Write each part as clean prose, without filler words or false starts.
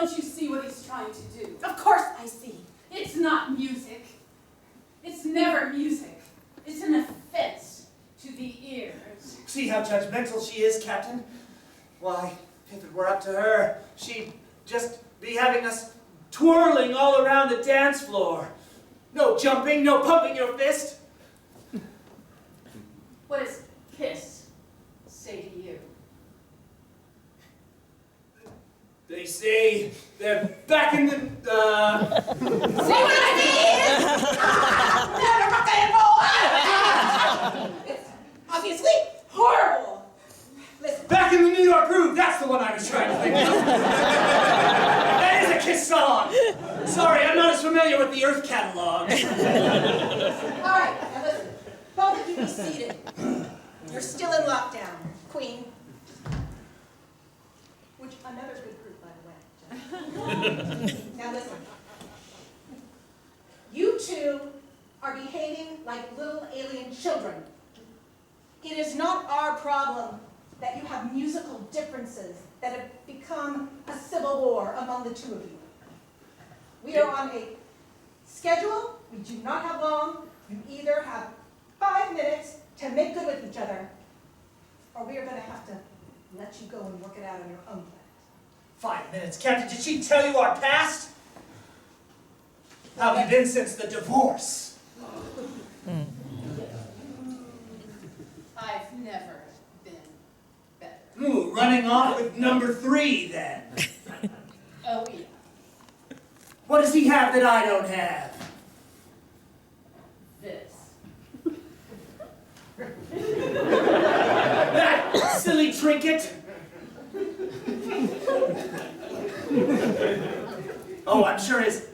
Don't you see what he's trying to do? Of course I see. It's not music. It's never music. It's an offense to the ears. See how judgmental she is, Captain? Why, if it were up to her, she'd just be having us twirling all around the dance floor. No jumping, no pumping your fist. What does KISS say to you? They say they're back in the, See what I mean? Never rock and roll! It's obviously horrible. Listen. back in the New York groove, that's the one I was trying to think of. That is a KISS song. Sorry, I'm not as familiar with the Earth catalog. All right, now listen. Both of you be seated. You're still in lockdown, Queen. Which, another good group, by the way. Now listen. You two are behaving like little alien children. It is not our problem that you have musical differences that have become a civil war among the two of you. We are on a schedule. We do not have long. You either have 5 minutes to make good with each other, or we are going to have to let you go and work it out on your own planet. 5 minutes. Captain, did she tell you our past? How have you been since the divorce? I've never been better. Ooh, running off with number 3, then. Oh, yeah. What does he have that I don't have? This. That silly trinket? Oh, I'm sure his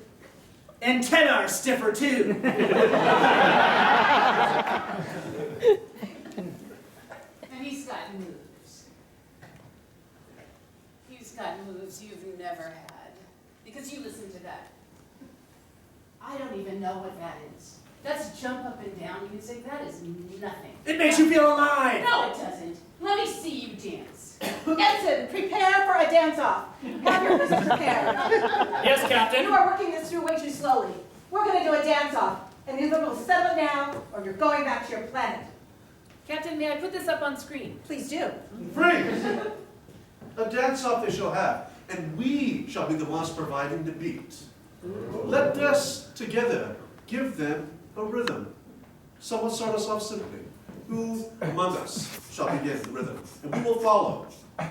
antennae are stiffer, too. And he's got moves. He's got moves you've never had. Because you listen to that. I don't even know what that is. That's jump up and down music. That is nothing. It makes you feel alive. No, it doesn't. Let me see you dance. Ensign, prepare for a dance-off. Have your music prepared. Yes, You Captain. are working this through way too slowly. We're going to do a dance-off, and either we'll settle it now, or you're going back to your planet. Captain, may I put this up on screen? Please do. Freeze! A dance-off they shall have, and we shall be the ones providing the beat. Let us, together, give them a rhythm. Someone start us off simply. Who among us shall begin the rhythm? And we will follow. And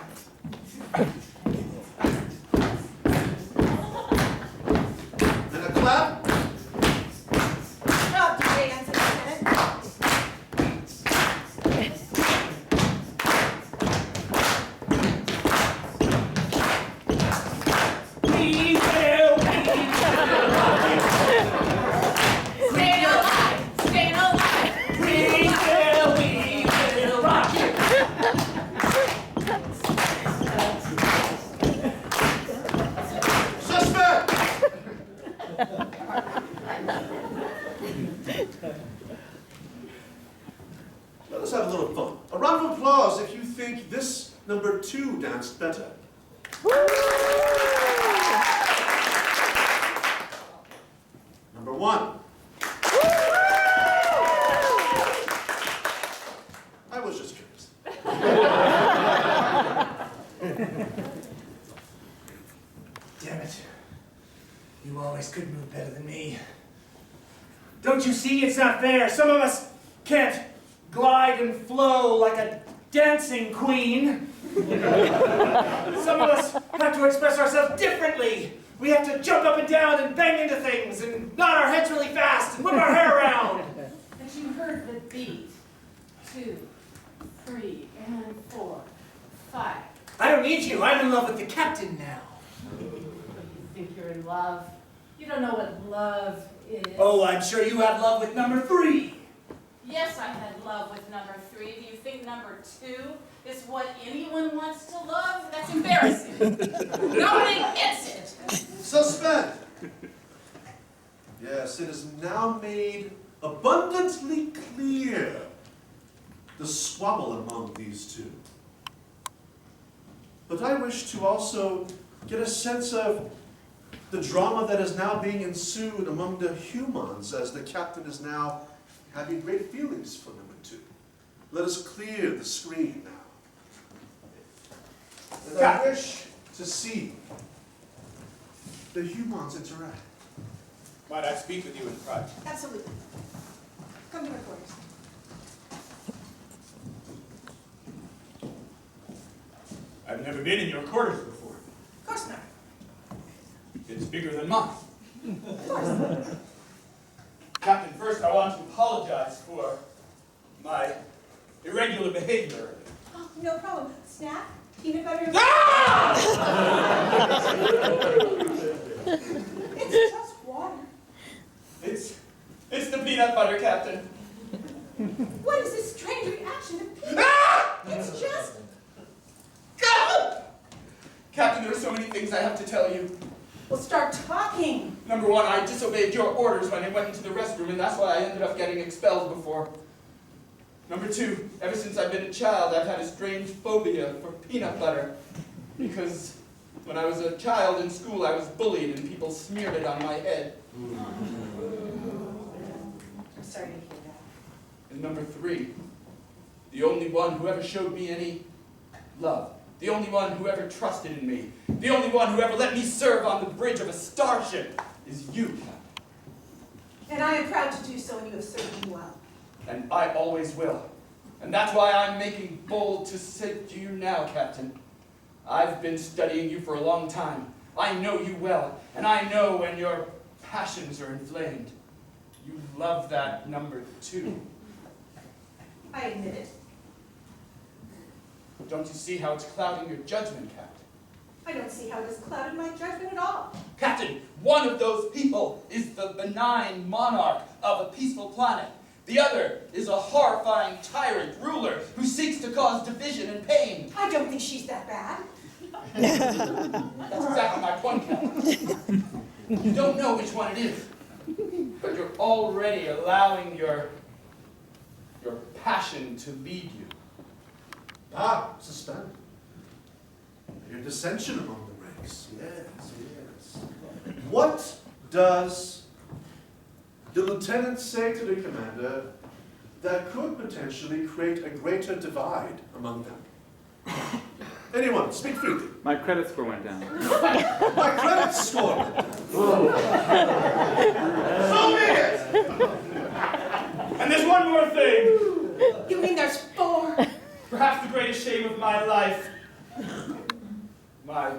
a clap. Job, DJ Ensign, Lieutenant. Stay alive! Stay alive! We will rock you. Suspect! Let us have a little fun. A round of applause if you think this number 2 danced better. Number 1. I was just curious. Damn it. You always could move better than me. Don't you see? It's not fair. Some of us can't glide and flow like a dancing queen. Some of us have to express ourselves differently. We have to jump up and down and bang into things and nod our heads really fast and whip our hair around. But you heard the beat. 2, 3, and 4, 5. I don't need you. I'm in love with the captain now. You think you're in love? You don't know what love is. Oh, I'm sure you have love with number 3. Yes, I had love with number 3. Do you think number 2 is what anyone wants to love? That's embarrassing. Nobody gets it. Suspect! Yes, it is now made abundantly clear the squabble among these two. But I wish to also get a sense of the drama that is now being ensued among the humans as the captain is now having great feelings for number 2. Let us clear the screen now. And I wish to see the humans interact. Might I speak with you in private? Absolutely. Come to my quarters. I've never been in your quarters before. Of course not. It's bigger than mine. Of course. Captain, first I want to apologize for my irregular behavior. Oh, no problem. Snack, peanut butter. Ah! It's just water. It's the peanut butter, Captain. What is this strange reaction to peanut? Ah! It's just... God! Captain, there are so many things I have to tell you. Well, start talking. Number 1, I disobeyed your orders when I went into the restroom, and that's why I ended up getting expelled before. Number 2, ever since I've been a child, I've had a strange phobia for peanut butter. Because when I was a child in school, I was bullied and people smeared it on my head. I'm sorry to hear that. And number 3, the only one who ever showed me any love, the only one who ever trusted in me, the only one who ever let me serve on the bridge of a starship is you, Captain. And I am proud to do so, and you have served me well. And I always will. And that's why I'm making bold to say to you now, Captain. I've been studying you for a long time. I know you well, and I know when your passions are inflamed. You love that number 2. I admit it. Don't you see how it's clouding your judgment, Captain? I don't see how it has clouded my judgment at all. Captain, one of those people is the benign monarch of a peaceful planet. The other is a horrifying tyrant ruler who seeks to cause division and pain. I don't think she's that bad. That's exactly my point, Captain. You don't know which one it is, but you're already allowing your passion to lead you. Ah, suspend. Your dissension among the ranks. Yes, yes. What does the lieutenant say to the commander that could potentially create a greater divide among them? Anyone, speak freely. My credit score went down. My credit score went down. So be it! And there's one more thing. You mean there's 4? Perhaps the greatest shame of my life. My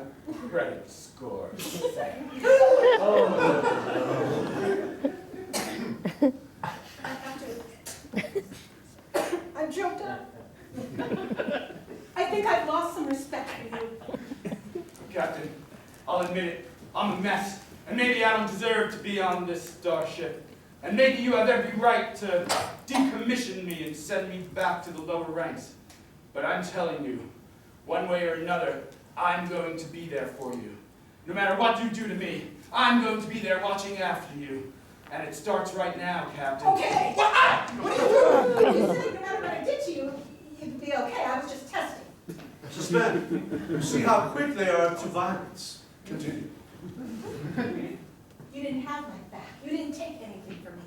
credit score. I'm choked up. I think I've lost some respect for you. Captain, I'll admit it. I'm a mess. And maybe I don't deserve to be on this starship. And maybe you have every right to decommission me and send me back to the lower ranks. But I'm telling you, one way or another, I'm going to be there for you. No matter what you do to me, I'm going to be there watching after you. And it starts right now, Captain. Okay. What are you doing? You said no matter what I did to you, you'd be okay. I was just testing. Suspend. See how quick they are to violence. Continue. You didn't have my back. You didn't take anything from me.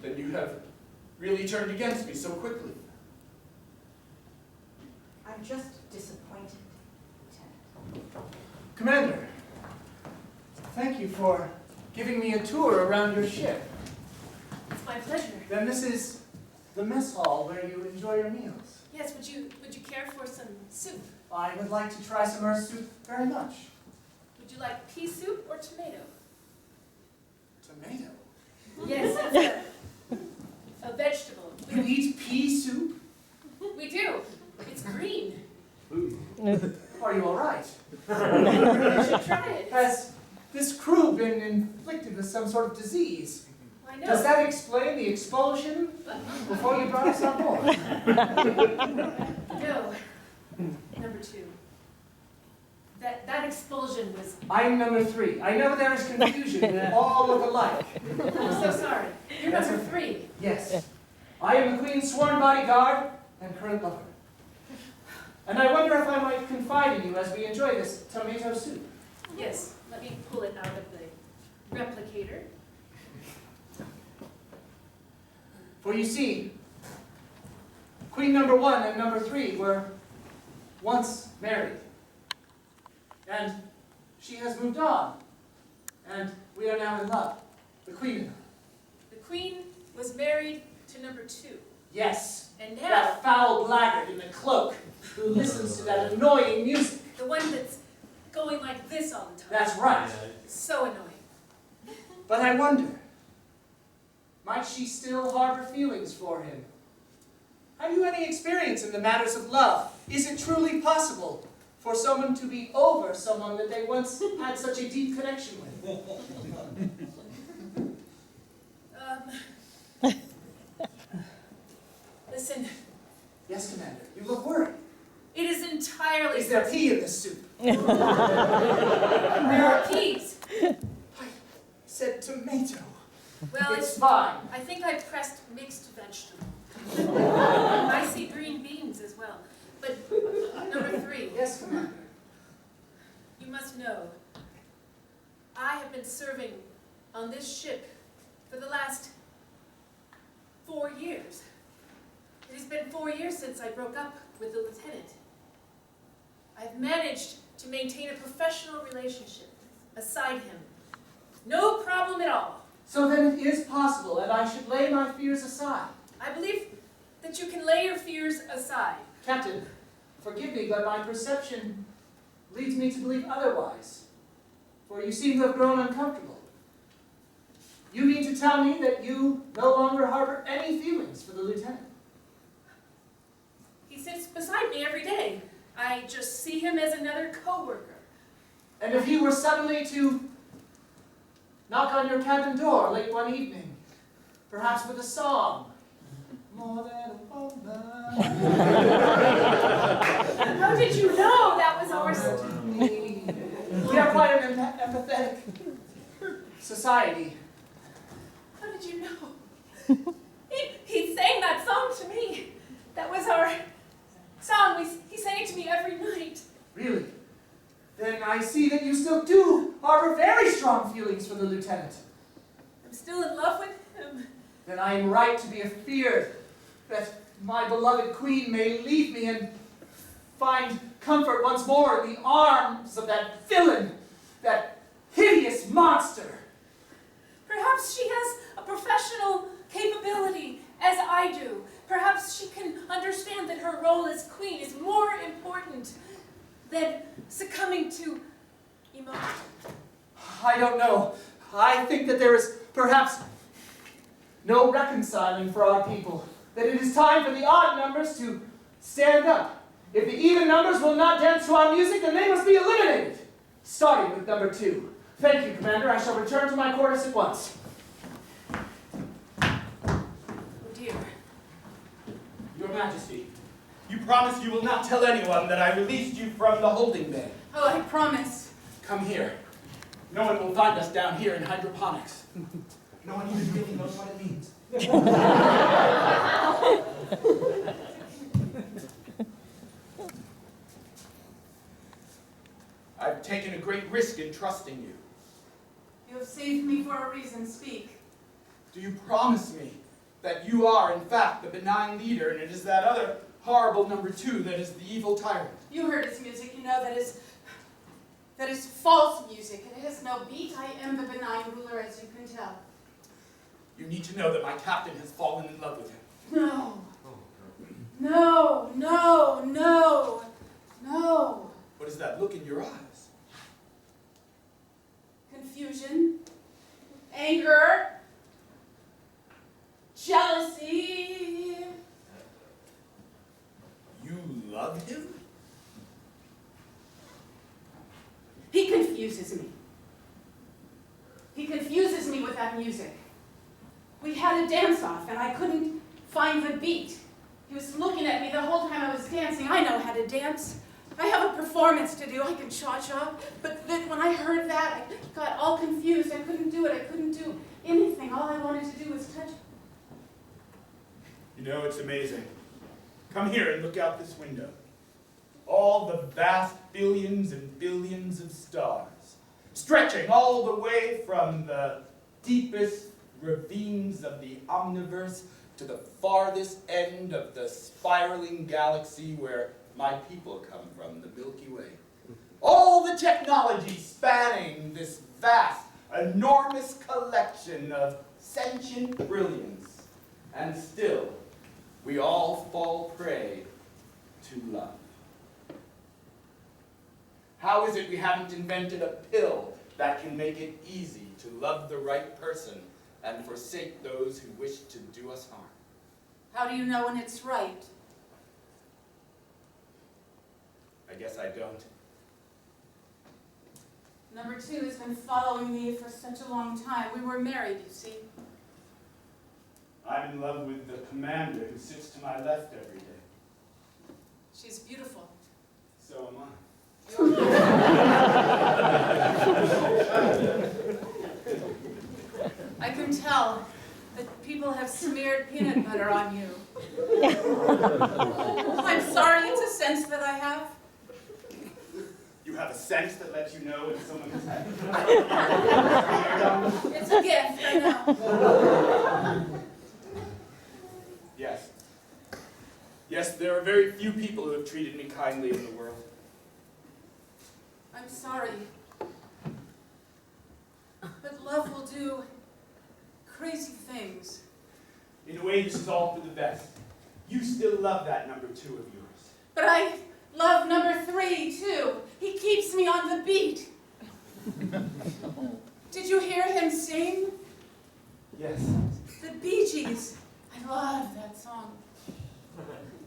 Then you have really turned against me so quickly. I'm just disappointed, Lieutenant. Commander, thank you for giving me a tour around your ship. It's my pleasure. Then this is the mess hall where you enjoy your meals. Yes, would you care for some soup? I would like to try some Earth soup very much. Would you like pea soup or tomato? Tomato? Yes, it's a vegetable. You eat pea soup? We do. It's green. Are you all right? You should try it. Has this crew been inflicted with some sort of disease? I know. Does that explain the expulsion before you brought us on board? No. Number 2. That expulsion was... I'm number 3. I know there is confusion. We all look alike. I'm so sorry. You're number 3. Yes. I am the Queen's sworn bodyguard and current lover. And I wonder if I might confide in you as we enjoy this tomato soup. Yes, let me pull it out of the replicator. For you see, Queen number 1 and number 3 were once married. And she has moved on. And we are now in love. The Queen and I. The Queen was married to number 2. Yes. And now, That foul blackguard in the cloak who listens to that annoying music. the one that's going like this all the time. That's right. So annoying. But I wonder, might she still harbor feelings for him? Have you any experience in the matters of love? Is it truly possible for someone to be over someone that they once had such a deep connection with? Listen, Yes, Commander. You look worried. it is entirely... Is there pea in this soup? There are peas. I said tomato. Well, It's fine. I think I pressed mixed vegetable. I see green beans as well. But number 3, Yes, Commander. you must know, I have been serving on this ship for the last 4 years. It has been 4 years since I broke up with the lieutenant. I've managed to maintain a professional relationship aside him. No problem at all. So then it is possible that I should lay my fears aside. I believe that you can lay your fears aside. Captain, forgive me, but my perception leads me to believe otherwise. For you seem to have grown uncomfortable. You mean to tell me that you no longer harbor any feelings for the lieutenant? He sits beside me every day. I just see him as another co-worker. And if he were suddenly to knock on your cabin door late one evening, perhaps with a song, more than a woman. How did you know that was ours? We are quite an empathetic society. How did you know? He sang that song to me. That was our song. He sang it to me every night. Really? Then I see that you still do harbor very strong feelings for the lieutenant. I'm still in love with him. Then I am right to be afeared that my beloved queen may leave me and find comfort once more in the arms of that villain, that hideous monster. Perhaps she has a professional capability, as I do. Perhaps she can understand that her role as queen is more important than succumbing to emotion. I don't know. I think that there is perhaps no reconciling for our people. That it is time for the odd numbers to stand up. If the even numbers will not dance to our music, then they must be eliminated. Starting with number 2. Thank you, Commander. I shall return to my quarters at once. Oh dear. Your Majesty, you promise you will not tell anyone that I released you from the holding bay. Oh, I promise. Come here. No one will find us down here in hydroponics. No one even really knows what it means. I've taken a great risk in trusting you. You have saved me for a reason. Speak. Do you promise me that you are, in fact, the benign leader, and it is that other horrible number 2 that is the evil tyrant? You heard his music. You know that is false music. It has no beat. I am the benign ruler, as you can tell. You need to know that my captain has fallen in love with him. No. No, no, no, no. What is that look in your eyes? Confusion, anger, jealousy. You love him? He confuses me. He confuses me with that music. We had a dance-off, and I couldn't find the beat. He was looking at me the whole time I was dancing. I know how to dance. I have a performance to do. I can cha-cha. But then when I heard that, I got all confused. I couldn't do it. I couldn't do anything. All I wanted to do was touch. You know, it's amazing. Come here and look out this window. All the vast billions and billions of stars. stretching all the way from the deepest ravines of the omniverse to the farthest end of the spiraling galaxy where my people come from, the Milky Way. All the technology spanning this vast, enormous collection of sentient brilliance. And still, we all fall prey to love. How is it we haven't invented a pill that can make it easy to love the right person and forsake those who wish to do us harm? How do you know when it's right? I guess I don't. Number 2 has been following me for such a long time. We were married, you see. I'm in love with the commander who sits to my left every day. She's beautiful. So am I. I can tell that people have smeared peanut butter on you. I'm sorry, it's a sense that I have. You have a sense that lets you know when someone is happy. It's a gift, I know. Yes. Yes, there are very few people who have treated me kindly in the world. I'm sorry. But love will do crazy things. In a way, this is all for the best. You still love that number 2 of yours. But I love number 3, too. He keeps me on the beat. Did you hear him sing? Yes. The Bee Gees. I love that song.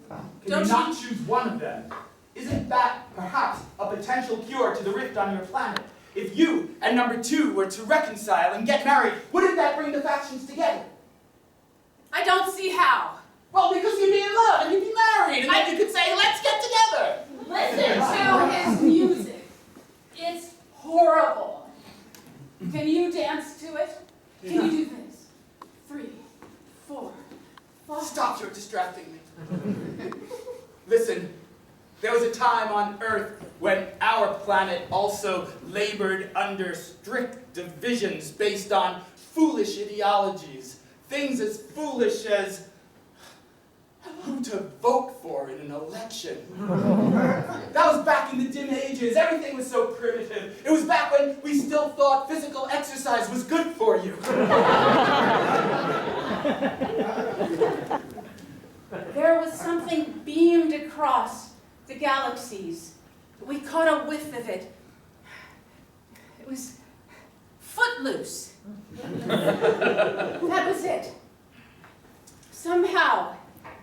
Can Don't you not choose one of them? Isn't that perhaps a potential cure to the rift on your planet? If you and number 2 were to reconcile and get married, wouldn't that bring the factions together? I don't see how. Well, because you'd be in love and you'd be married, and then you could say, let's get together. Listen to his music. It's horrible. Can you dance to it? Can you do this? 3, 4, 5. Stop, you're distracting me. Listen, there was a time on Earth when our planet also labored under strict divisions based on foolish ideologies. Things as foolish as who to vote for in an election. That was back in the dim ages. Everything was so primitive. It was back when we still thought physical exercise was good for you. There was something beamed across the galaxies. We caught a whiff of it. It was footloose. That was it. Somehow,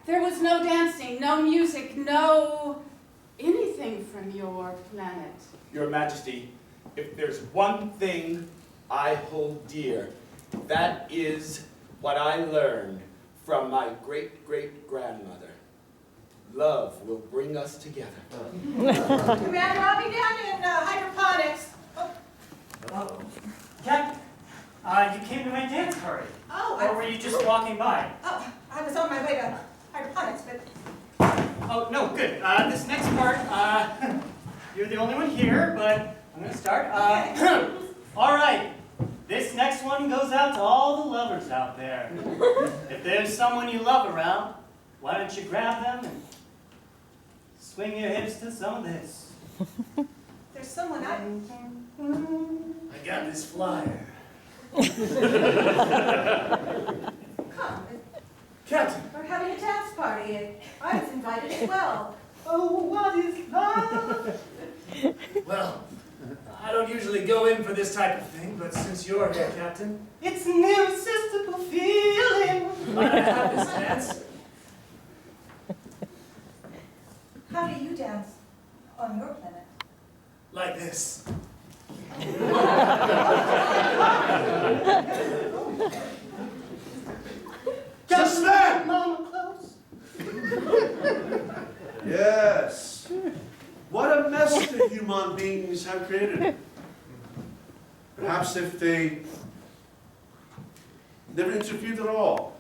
there was no dancing, no music, no anything from your planet. Your Majesty, if there's one thing I hold dear, that is what I learned from my great-great-grandmother. Love will bring us together. Commander, I'll be down in hydroponics. Uh-oh. Captain, you came to my dance party. Oh, Or were you just walking by? Oh, I was on my way to hydroponics, but Oh, no, good. This next part, you're the only one here, but I'm going to start. All right. This next one goes out to all the lovers out there. If there's someone you love around, why don't you grab them and swing your hips to some of this. there's someone I... I got this flyer. Come, Captain. we're having a dance party, and I was invited as well. Oh, what is love? Well, I don't usually go in for this type of thing, but since you're here, Captain, it's an irresistible feeling. But I have this dance. How do you dance on your planet? Like this. Just then! Mama close. Yes. What a mess the human beings have created. Perhaps if they never interfered at all,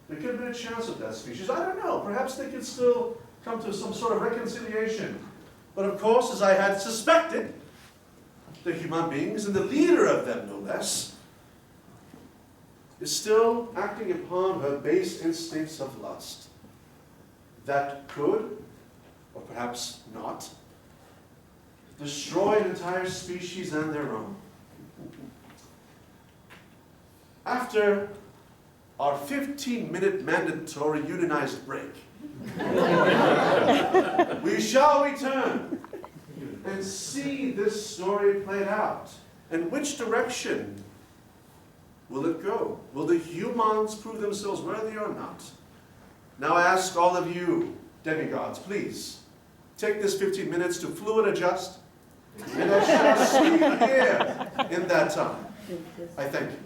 there could have been a chance of that species. I don't know. Perhaps they could still come to some sort of reconciliation. But of course, as I had suspected, the human beings, and the leader of them, no less, is still acting upon her base instincts of lust that could, or perhaps not, destroy an entire species and their own. After our 15-minute mandatory unionized break, we shall return and see this story played out. And which direction will it go? Will the humans prove themselves worthy or not? Now I ask all of you, demigods, please, take this 15 minutes to fluid adjust, and I shall see you here in that time. I thank you.